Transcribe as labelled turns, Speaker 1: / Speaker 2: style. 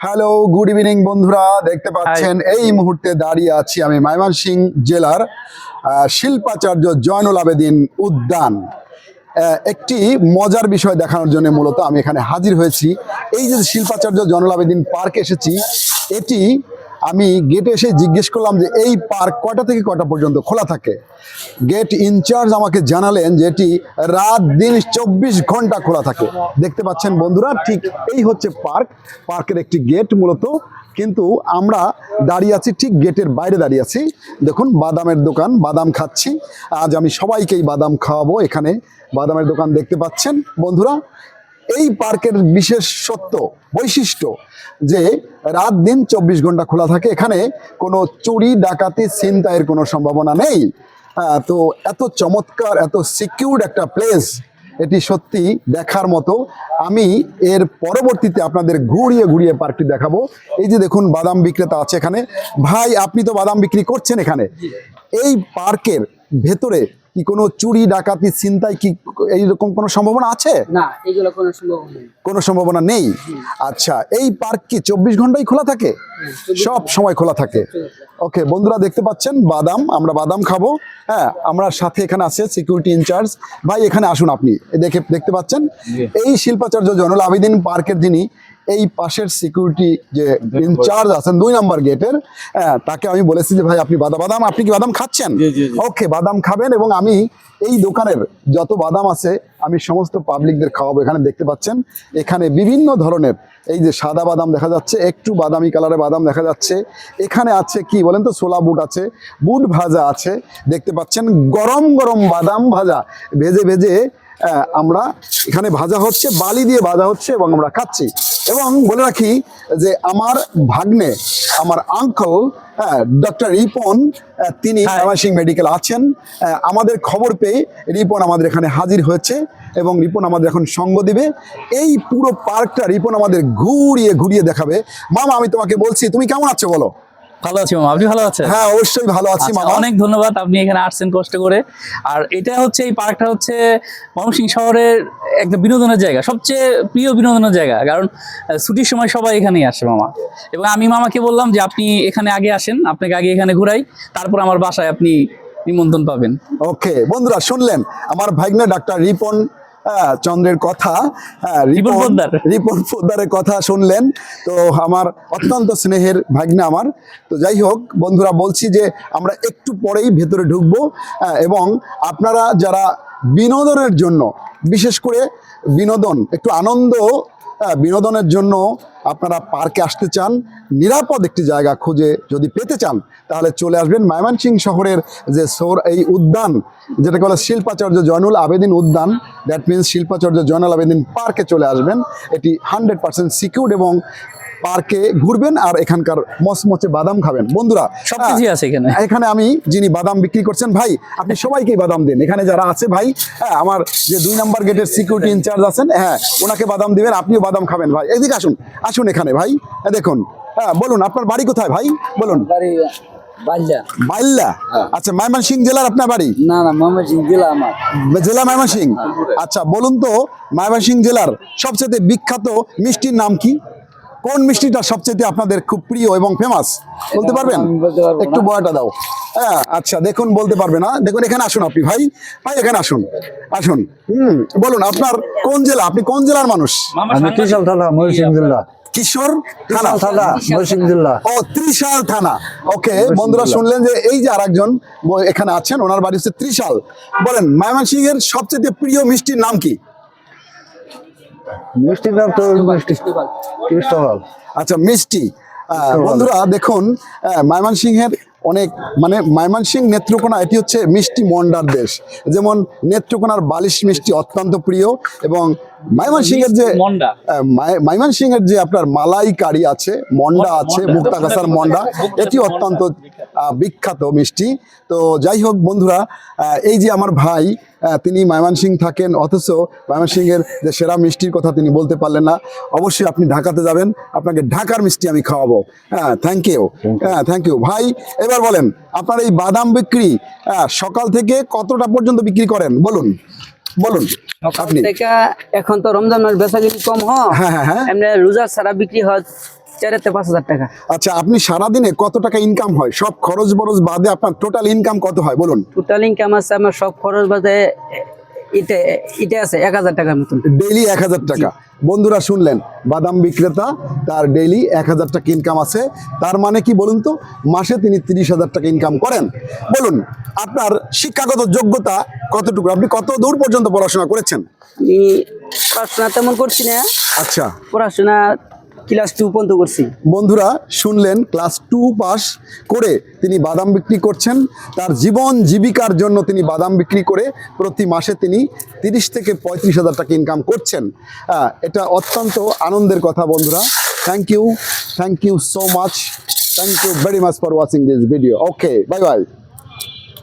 Speaker 1: Hello, good evening বন্ধুরা। দেখতে পাচ্ছেন এই মুহূর্তে দাঁড়িয়ে আছি আমি ময়মনসিংহ জেলার শিল্পাচার্য জয়নুল আবেদিন উদ্যান। একটি মজার বিষয় দেখানোর জন্য মূলত আমি এখানে হাজির হয়েছি। এই যে শিল্পাচার্য জয়নুল আবেদিন পার্ক এসেছি, এটি আমি গেটে এসে জিজ্ঞেস করলাম যে এই পার্ক কয়টা থেকে কয়টা পর্যন্ত খোলা থাকে। গেট ইনচার্জ আমাকে জানালেন যে এটি রাত দিন 24 ঘন্টা খোলা থাকে। দেখতে পাচ্ছেন বন্ধুরা, ঠিক এই হচ্ছে পার্কের একটি গেট মূলত, কিন্তু আমরা দাঁড়িয়ে আছি ঠিক গেটের বাইরে দাঁড়িয়ে আছি। দেখুন বাদামের দোকান, বাদাম খাচ্ছি। আজ আমি সবাইকেই বাদাম খাওয়াবো। এখানে বাদামের দোকান দেখতে পাচ্ছেন বন্ধুরা। এই পার্কের বিশেষত্ব বৈশিষ্ট্য যে রাত দিন 24 ঘন্টা খোলা থাকে। এখানে কোনো চুরি ডাকাতি ছিনতাইয়ের কোনো সম্ভাবনা নেই। তো এত চমৎকার, এত সিকিউরড একটা প্লেস, এটি সত্যি দেখার মতো। আমি এর পরবর্তীতে আপনাদের ঘুরিয়ে ঘুরিয়ে পার্কটি দেখাবো। এই যে দেখুন বাদাম বিক্রেতা আছে এখানে। ভাই, আপনি তো বাদাম বিক্রি করছেন এখানে, এই পার্কের ভেতরে কি কোনো চুরি ডাকাতি ছিনতাই কি এইরকম কোনো সম্ভাবনা আছে?
Speaker 2: না, এগুলো কোনো সম্ভাবনা নেই।
Speaker 1: কোনো সম্ভাবনা নেই। আচ্ছা, এই পার্ক কি 24 ঘন্টাই খোলা থাকে? সব সময় খোলা থাকে। ওকে বন্ধুরা, দেখতে পাচ্ছেন বাদাম, আমরা বাদাম খাবো। হ্যাঁ, আমরা সাথে এখানে আছে সিকিউরিটি ইনচার্জ ভাই। এখানে আসুন, আপনি দেখতে পাচ্ছেন এই শিল্পাচার্য জয়নুল আবেদিন পার্কের যিনি এই পাশের সিকিউরিটি যে ইনচার্জ আছেন 2 নম্বর গেটের, তাকে আমি বলেছি যে ভাই আপনি বাদাম, আপনি কি বাদাম খাচ্ছেন? ওকে, বাদাম খাবেন এবং আমি এই দোকানের যত বাদাম আছে আমি সমস্ত পাবলিকদের খাওয়াবো। এখানে দেখতে পাচ্ছেন এখানে বিভিন্ন ধরনের, এই যে সাদা বাদাম দেখা যাচ্ছে, একটু বাদামি কালারের বাদাম দেখা যাচ্ছে। এখানে আছে কি বলেন তো, ছোলা বুট আছে, বুট ভাজা আছে। দেখতে পাচ্ছেন গরম গরম বাদাম ভাজা, ভেজে ভেজে আমরা এখানে ভাজা হচ্ছে, বালি দিয়ে ভাজা হচ্ছে এবং আমরা খাচ্ছি। এবং বলে রাখি যে আমার ভাগ্নে, আমার আঙ্কল ডক্টর রিপন, তিনি ময়মনসিংহ মেডিকেল আছেন। আমাদের খবর পেয়ে রিপন আমাদের এখানে হাজির হয়েছে এবং রিপন আমাদের এখন সঙ্গ দিবে। এই পুরো পার্কটা রিপন আমাদের ঘুরিয়ে ঘুরিয়ে দেখাবে। মামা, আমি তোমাকে বলছি, তুমি কেমন আছো বলো?
Speaker 3: ভালো আছি মামা, আপনি ভালো আছেন?
Speaker 1: হ্যাঁ, অবশ্যই ভালো আছি মামা।
Speaker 3: অনেক ধন্যবাদ, আপনি এখানে আসছেন কষ্ট করে। আর এটা হচ্ছে, এই পার্কটা হচ্ছে ময়মনসিংহ শহরের একটা বিনোদনের জায়গা, সবচেয়ে প্রিয় বিনোদনের জায়গা। কারণ ছুটির সময় সবাই এখানেই আসে মামা। এবং আমি মামাকে বললাম যে আপনি এখানে আগে আসেন, আপনাকে আগে এখানে ঘুরাই, তারপর আমার বাসায় আপনি নিমন্ত্রণ পাবেন।
Speaker 1: ওকে বন্ধুরা, শুনলেন আমার ভাগ্নে ডাক্তার রিপন চন্দ্রের কথা, রিপন পোদ্দারের কথা শুনলেন। তো আমার অত্যন্ত স্নেহের ভাগ্নে আমার। তো যাই হোক বন্ধুরা, বলছি যে আমরা একটু পরেই ভেতরে ঢুকবো এবং আপনারা যারা বিনোদনের জন্য, বিশেষ করে বিনোদন, একটু আনন্দ বিনোদনের জন্য আপনারা পার্কে আসতে চান, নিরাপদ একটি জায়গা খুঁজে যদি পেতে চান, তাহলে চলে আসবেন ময়মনসিংহ শহরের যে এই উদ্যান, যেটাকে বলে শিল্পাচার্য জয়নুল আবেদিন উদ্যান। দ্যাট মিনস শিল্পাচার্য জয়নুল আবেদিন পার্কে চলে আসবেন। এটি 100% সিকিউরড এবং পার্কে ঘুরবেন আর এখানকার মচমচে বাদাম খাবেন। বন্ধুরা,
Speaker 3: সবকিছু আছে এখানে।
Speaker 1: এখানে আমি যিনি বাদাম বিক্রি করছেন, ভাই আপনি সবাইকেই বাদাম দেন। এখানে যারা আছে ভাই, আমার যে 2 নম্বর গেটের সিকিউরিটি ইনচার্জ আছেন, ওনাকে বাদাম দিবেন, আপনিও বাদাম খাবেন। ভাই এদিকে আসুন, আসুন এখানে ভাই। দেখুন, বলুন আপনার বাড়ি কোথায় ভাই, বলুন। বাইল্লা। আচ্ছা, ময়মনসিংহ জেলার আপনার বাড়ি?
Speaker 2: না, ময়মনসিংহ জেলা আমার।
Speaker 1: জেলা ময়মনসিংহ। আচ্ছা, বলুন তো ময়মনসিংহ জেলার সবচেয়ে বিখ্যাত মিষ্টির নাম কি? কোন মিষ্টিটা সবচেয়ে আপনাদের খুব প্রিয় এবং ফেমাস, বলতে পারবেন? একটু বয়াটা দাও। আচ্ছা, দেখুন বলতে পারবে না। দেখুন এখানে আসুন আপনি ভাই, এখানে আসুন, আসুন। বলুন আপনার কোন জেলা, আপনি কোন জেলার মানুষ?
Speaker 4: আমি ত্রিশাল থানা, ময়মনসিংহ জেলা।
Speaker 1: কিশোর
Speaker 4: থানা, ময়মনসিংহ জেলা।
Speaker 1: ও, ত্রিশাল থানা। ওকে বন্ধুরা, শুনলেন যে এই যে আরেকজন এখানে আছেন, ওনার বাড়ি হচ্ছে ত্রিশাল। বলেন ময়মনসিংহের সবচেয়ে প্রিয় মিষ্টির নাম কি?
Speaker 4: মিষ্টির নাম তো ক্রিস্টোফাল।
Speaker 1: আচ্ছা, মিষ্টি। বন্ধুরা দেখুন, ময়মনসিংহের অনেক, মানে ময়মনসিংহ নেত্রকোনা, এটি হচ্ছে মিষ্টি মন্ডার দেশ। যেমন নেত্রকোনার বালিশ মিষ্টি অত্যন্ত প্রিয়, এবং ময়মনসিংহের যে আপনার মালাই কারি আছে, মন্ডা আছে, মুক্তাগাছার মন্ডা, এটি অত্যন্ত বিখ্যাত মিষ্টি। তো যাই হোক বন্ধুরা, এই যে আমার ভাই, তিনি ময়মনসিংহ থাকেন, অথচ ময়মনসিংহের যে সেরা মিষ্টির কথা তিনি বলতে পারলেন না। অবশ্যই আপনি ঢাকাতে যাবেন, আপনাকে ঢাকার মিষ্টি আমি খাওয়াবো। থ্যাংক ইউ, থ্যাংক ইউ ভাই। এবার বলেন আপনার এই বাদাম বিক্রি সকাল থেকে কতটা পর্যন্ত বিক্রি করেন বলুন? বলুন আপনি।
Speaker 2: থেকে এখন তো রমজান মাস বেচা কিনি কম
Speaker 1: হ্যাঁ, হ্যাঁ, হ্যাঁ।
Speaker 2: এমনি রোজার ছাড়া বিক্রি হয় 4,000-5,000 টাকা।
Speaker 1: আচ্ছা, আপনি সারাদিনে কত টাকা ইনকাম হয়? সব খরচ বরচ বাদে আপনার টোটাল ইনকাম কত হয় বলুন?
Speaker 2: টোটাল ইনকাম আছে আমার সব খরচ বাদে এটা এটা আছে 1,000 টাকার মতন।
Speaker 1: ডেইলি 1,000 টাকা। বন্ধুরা শুনলেন, বাদাম বিক্রেতা, তার ডেইলি 1,000 টাকা ইনকাম আছে। তার মানে কি বলুন তো, মাসে তিনি 30,000 টাকা ইনকাম করেন। বলুন আপনার শিক্ষাগত যোগ্যতা কতটুকু? আপনি কত দূর পর্যন্ত পড়াশোনা করেছেন?
Speaker 2: আমি পড়াশোনা তেমন করছি না,
Speaker 1: আচ্ছা
Speaker 2: পড়াশোনা ক্লাস 2 পর্যন্ত করছি।
Speaker 1: বন্ধুরা শুনলেন, ক্লাস 2 পাস করে তিনি বাদাম বিক্রি করছেন। তার জীবন জীবিকার জন্য তিনি বাদাম বিক্রি করে প্রতি মাসে তিনি 30 থেকে 35,000 টাকা ইনকাম করছেন। এটা অত্যন্ত আনন্দের কথা বন্ধুরা। Thank you so much, thank you very much for watching this video. Okay, bye by.